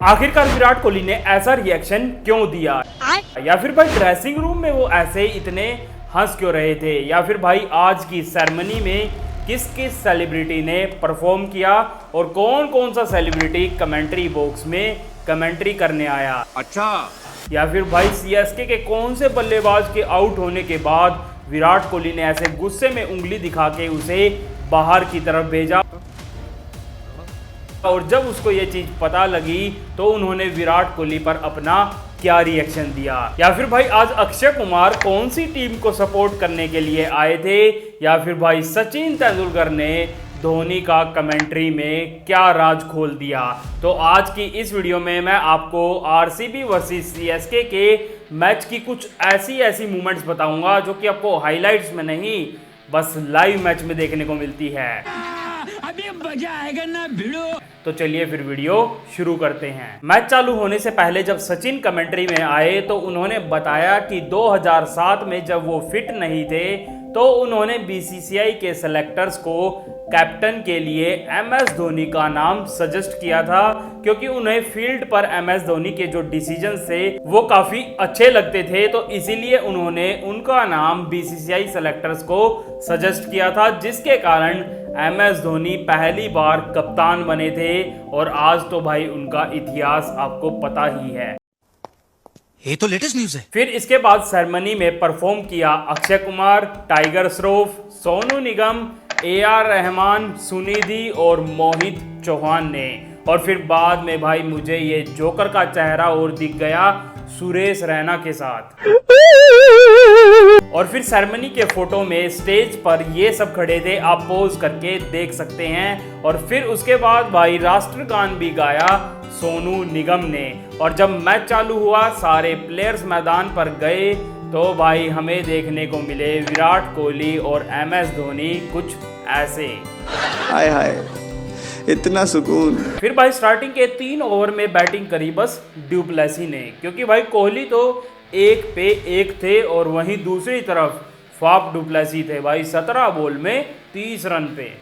आखिरकार विराट कोहली ने ऐसा रिएक्शन क्यों दिया, या फिर भाई ड्रेसिंग रूम में वो ऐसे इतने हंस क्यों रहे थे, या फिर भाई आज की सेरेमनी में किस किस सेलिब्रिटी ने परफॉर्म किया और कौन कौन सा सेलिब्रिटी कमेंट्री बॉक्स में कमेंट्री करने आया। अच्छा, या फिर भाई सीएसके के कौन से बल्लेबाज के आउट होने के बाद विराट कोहली ने ऐसे गुस्से में उंगली दिखा के उसे बाहर की तरफ भेजा और जब उसको ये चीज पता लगी तो उन्होंने विराट कोहली पर अपना क्या रिएक्शन दिया। या फिर भाई आज अक्षय कुमार कौन सी टीम को सपोर्ट करने के लिए आए थे, या फिर भाई सचिन तेंदुलकर ने धोनी का कमेंट्री में क्या राज खोल दिया। तो आज की इस वीडियो में मैं आपको आरसीबी वर्सेस सीएसके के मैच की कुछ ऐसी मूवमेंट्स बताऊंगा जो कि आपको हाइलाइट्स में नहीं बस लाइव मैच में देखने को मिलती है। अभी मजा आएगा ना भिड़ो। तो चलिए फिर वीडियो शुरू करते हैं। मैच चालू होने से पहले जब सचिन कमेंट्री में आए तो उन्होंने बताया कि 2007 में जब वो फिट नहीं थे तो उन्होंने बीसीसीआई के सेलेक्टर्स को कैप्टन के लिए एमएस धोनी का नाम सजेस्ट किया था, क्योंकि उन्हें फील्ड पर एमएस धोनी के जो डिसीजन थे वो काफी अच्छे लगते थे, तो इसीलिए उन्होंने उनका नाम बीसीसीआई सेलेक्टर्स को सजेस्ट किया था, जिसके कारण एमएस धोनी पहली बार कप्तान बने थे। और आज तो भाई उनका इतिहास आपको पता ही है, ये तो लेटेस्ट न्यूज़ है। फिर इसके बाद सेरेमनी में परफॉर्म किया अक्षय कुमार, टाइगर श्रॉफ, सोनू निगम, AR रहमान, सुनिधि और मोहित चौहान ने। और फिर बाद में भाई मुझे ये जोकर का चेहरा और दिख गया सुरेश रैना के साथ। और फिर सेरेमनी के फोटो में स्टेज पर ये सब खड़े थे, आप पोज करके देख सकते हैं। और फिर उसके बाद भाई राष्ट्रगान भी गाया सोनू निगम ने। और जब मैच चालू हुआ सारे प्लेयर्स मैदान पर गए तो भाई हमें देखने को मिले विराट कोहली और एमएस धोनी कुछ ऐसे। हाय हाय, इतना सुकून। फिर भाई स्टार्टिंग के 3 ओवर में बैटिंग करी बस डुप्लेसी ने, क्योंकि भाई कोहली तो 1 पे 1 थे और वहीं दूसरी तरफ फाफ डुप्लेसी थे भाई 17 बॉल में 30 रन पे।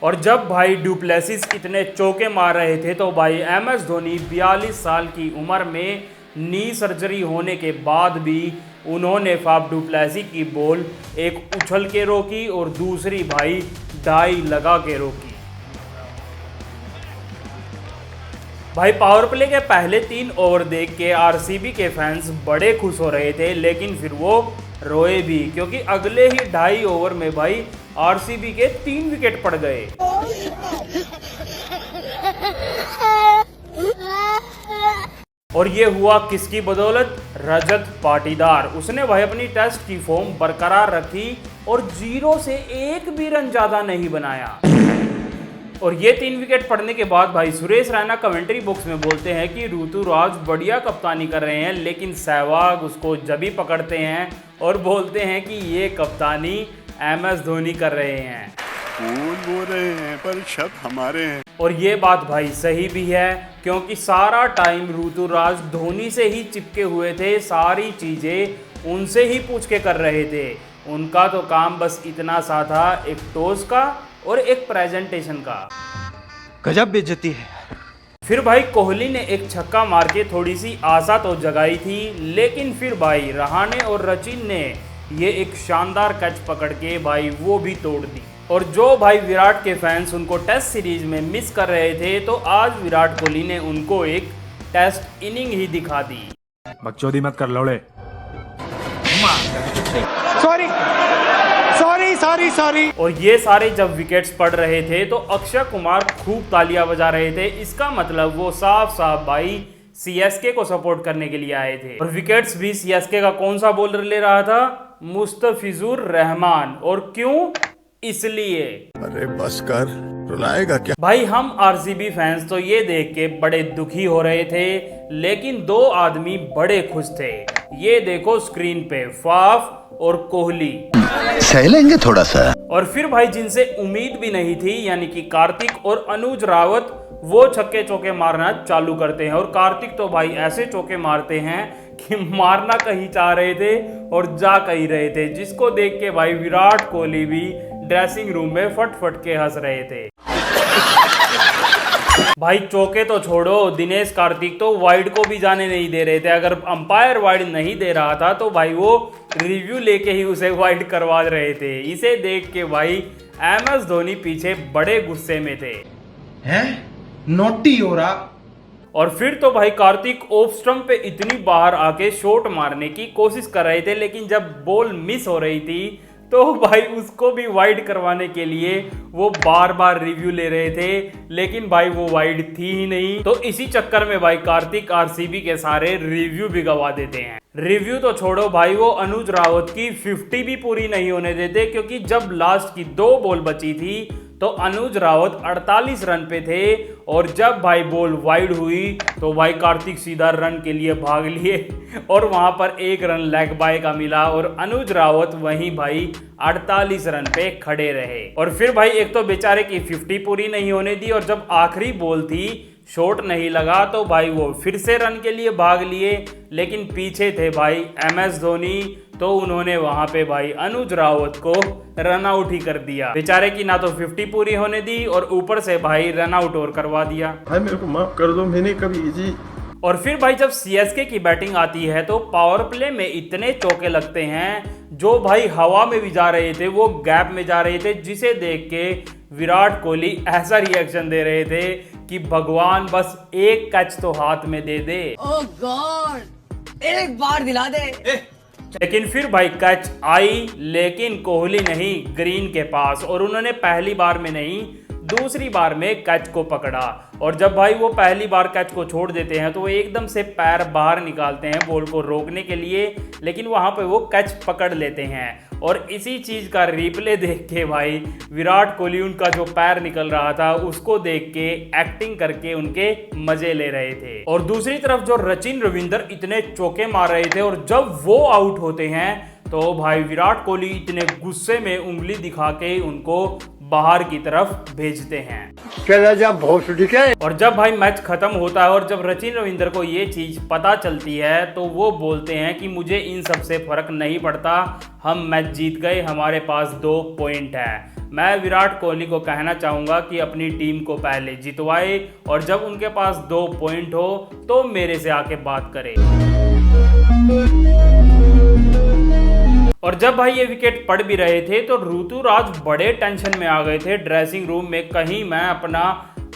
और जब भाई डुप्लेसिस इतने चौके मार रहे थे तो भाई एमएस धोनी 42 साल की उम्र में नी सर्जरी होने के बाद भी उन्होंने फाफ डुप्लेसी की बॉल एक उछल के रोकी और दूसरी भाई डाई लगा के रोकी। भाई पावर प्ले के पहले 3 ओवर देख के आरसीबी के फैंस बड़े खुश हो रहे थे, लेकिन फिर वो रोए भी, क्योंकि अगले ही 2.5 ओवर में भाई आरसीबी के 3 विकेट पड़ गए। और ये हुआ किसकी बदौलत? रजत पाटीदार। उसने भाई अपनी टेस्ट की फॉर्म बरकरार रखी और 0 से 1 भी रन ज्यादा नहीं बनाया। और ये 3 विकेट पड़ने के बाद भाई सुरेश रैना कमेंट्री बॉक्स में बोलते हैं कि ऋतुराज बढ़िया कप्तानी कर रहे हैं, लेकिन सहवाग उसको जभी पकड़ते हैं और बोलते हैं कि ये कप्तानी एमएस धोनी कर रहे हैं। कौन बोल रहे हैं, पर शक हमारे हैं। और ये बात भाई सही भी है, क्योंकि सारा टाइम ऋतुराज धोनी से ही चिपके हुए थे, सारी चीजें उनसे ही पूछ के कर रहे थे। उनका तो काम बस इतना सा था, एक टॉस का और एक प्रेजेंटेशन का। गजब बेइज्जती है। फिर भाई कोहली ने एक छक्का मार के थोड़ी सी आशा तो जगाई थी, लेकिन फिर भाई रहाणे और सचिन ने ये एक शानदार कैच पकड़ के भाई वो भी तोड़ दी। और जो भाई विराट के फैंस उनको टेस्ट सीरीज में मिस कर रहे थे, तो आज विराट कोहली ने उनको एक टेस्ट इनिंग ही दिखा दी। बकचोदी मत कर लौड़े। सॉरी। और ये सारे जब विकेट्स पड़ रहे थे तो अक्षय कुमार खूब तालियां बजा रहे थे, इसका मतलब वो साफ भाई सीएसके को सपोर्ट करने के लिए आए थे। और विकेट्स भी सीएसके का कौन सा बॉलर ले रहा था? मुस्तफिजुर रहमान। और क्यों? इसलिए अरे बस कर, रुलाएगा क्या भाई। हम आरसीबी फैंस तो ये देख के बड़े दुखी हो रहे थे, लेकिन 2 आदमी बड़े खुश थे। ये देखो स्क्रीन पे, फाफ और कोहली सहलेंगे थोड़ा सा। और फिर भाई जिनसे उम्मीद भी नहीं थी, यानी कि कार्तिक और अनुज रावत, वो छक्के चौके मारना चालू करते हैं। और कार्तिक तो भाई ऐसे चौके मारते हैं कि मारना कहीं चाह रहे थे और जा कहीं रहे थे, जिसको देख के भाई विराट कोहली भी ड्रेसिंग रूम में फट के हंस रहे थे। भाई चौके तो छोड़ो, दिनेश कार्तिक तो वाइड को भी जाने नहीं दे रहे थे। अगर अंपायर वाइड नहीं दे रहा था तो भाई वो रिव्यू लेके ही उसे वाइड करवा रहे थे। इसे देख के भाई MS धोनी पीछे बड़े गुस्से में थे। हैं? नोटी हो रहा। और फिर तो भाई कार्तिक ऑफ स्टंप पे इतनी बाहर आके शॉट मारने की कोशिश कर रहे थे, लेकिन जब बॉल मिस हो रही थी तो भाई उसको भी वाइड करवाने के लिए वो बार बार रिव्यू ले रहे थे, लेकिन भाई वो वाइड थी ही नहीं। तो इसी चक्कर में भाई कार्तिक RCB के सारे रिव्यू भी गवा देते हैं। रिव्यू तो छोड़ो भाई, वो अनुज रावत की 50 भी पूरी नहीं होने देते, क्योंकि जब लास्ट की 2 बॉल बची थी तो अनुज रावत 48 रन पे थे, और जब भाई बॉल वाइड हुई तो भाई कार्तिक सीधा रन के लिए भाग लिए और वहां पर 1 रन लेग बाय का मिला और अनुज रावत वहीं भाई 48 रन पे खड़े रहे। और फिर भाई एक तो बेचारे की 50 पूरी नहीं होने दी, और जब आखिरी बॉल थी शॉट नहीं लगा तो भाई वो फिर से रन के लिए भाग लिए, लेकिन पीछे थे भाई MS धोनी, तो उन्होंने वहां पे भाई अनुज रावत को रन आउट ही कर दिया। बेचारे की ना तो 50 पूरी होने दी और ऊपर से भाई रन आउट और करवा दिया। भाई मेरे को माफ कर दो, मैंने कभी इजी। और फिर भाई जब CSK की बैटिंग आती है तो पावर प्ले में इतने चौके लगते हैं, जो भाई हवा में भी जा रहे थे, वो गैप में जा रहे थे, जिसे देख के विराट कोहली ऐसा रिएक्शन दे रहे थे कि भगवान बस एक कैच तो हाथ में दे दे। ओह गॉड, एक बार दिला दे। लेकिन फिर भाई कैच आई, लेकिन कोहली नहीं ग्रीन के पास, और उन्होंने पहली बार में नहीं दूसरी बार में कैच को पकड़ा। और जब भाई वो पहली बार कैच को छोड़ देते हैं तो वो एकदम से पैर बाहर निकालते हैं बॉल को रोकने के लिए, लेकिन वहां पे वो कैच पकड़ लेते हैं। और इसी चीज का रिप्ले देख के भाई विराट कोहली उनका जो पैर निकल रहा था उसको देख के एक्टिंग करके उनके मजे ले रहे थे। और दूसरी तरफ जो सचिन रविंद्र इतने चौके मार रहे थे, और जब वो आउट होते हैं तो भाई विराट कोहली इतने गुस्से में उंगली दिखा के उनको बाहर की तरफ भेजते हैं। चला जा भोसड़ी के। और जब भाई मैच खत्म होता है और जब सचिन रविंद्र को ये चीज पता चलती है तो वो बोलते हैं कि मुझे इन सब से फर्क नहीं पड़ता, हम मैच जीत गए, हमारे पास 2 पॉइंट है। मैं विराट कोहली को कहना चाहूंगा कि अपनी टीम को पहले जितवाए, और जब उनके पास 2 पॉइंट हो तो मेरे से आके बात करे। और जब भाई ये विकेट पड़ भी रहे थे तो ऋतुराज बड़े टेंशन में आ गए थे ड्रेसिंग रूम में, कहीं मैं अपना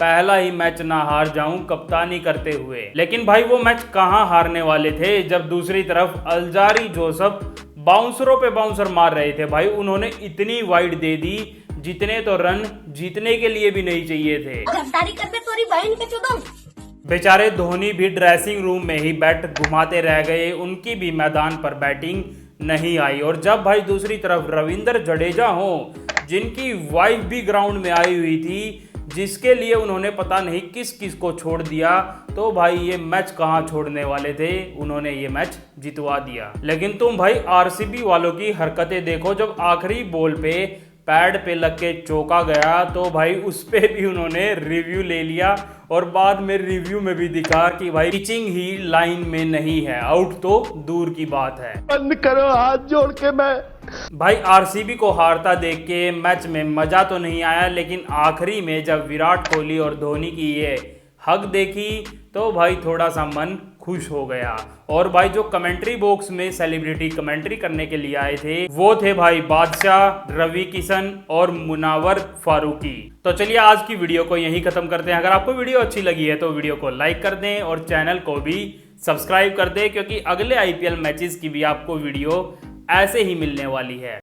पहला ही मैच ना हार जाऊं कप्तानी करते हुए। लेकिन भाई वो मैच कहां हारने वाले थे, जब दूसरी तरफ अल्जारी जोसेफ बाउंसरों पे बाउंसर मार रहे थे। भाई उन्होंने इतनी वाइड दे दी जितने तो रन जीतने के लिए भी नहीं चाहिए थे। बेचारे धोनी भी ड्रेसिंग रूम में ही बैट घुमाते रह गए, उनकी भी मैदान पर बैटिंग नहीं आई। और जब भाई दूसरी तरफ रविंद्र जडेजा हो, जिनकी वाइफ भी ग्राउंड में आई हुई थी, जिसके लिए उन्होंने पता नहीं किस किस को छोड़ दिया, तो भाई ये मैच कहां छोड़ने वाले थे, उन्होंने ये मैच जितवा दिया। लेकिन तुम भाई RCB वालों की हरकतें देखो, जब आखिरी बॉल पे पैड पे लग के चौका गया तो भाई उस पे भी उन्होंने रिव्यू ले लिया, और बाद में रिव्यू में भी दिखा कि भाई पिचिंग ही लाइन में नहीं है, आउट तो दूर की बात है। बंद करो हाथ जोड़ के। मैं भाई RCB को हारता देख के मैच में मजा तो नहीं आया, लेकिन आखिरी में जब विराट कोहली और धोनी की ये हक देखी तो भाई थोड़ा सा मन खुश हो गया। और भाई जो कमेंट्री बॉक्स में सेलिब्रिटी कमेंट्री करने के लिए आए थे वो थे भाई बादशाह, रवि किशन और मुनावर फारूकी। तो चलिए आज की वीडियो को यहीं खत्म करते हैं। अगर आपको वीडियो अच्छी लगी है तो वीडियो को लाइक कर दें और चैनल को भी सब्सक्राइब कर दें, क्योंकि अगले IPL मैचेस की भी आपको वीडियो ऐसे ही मिलने वाली है।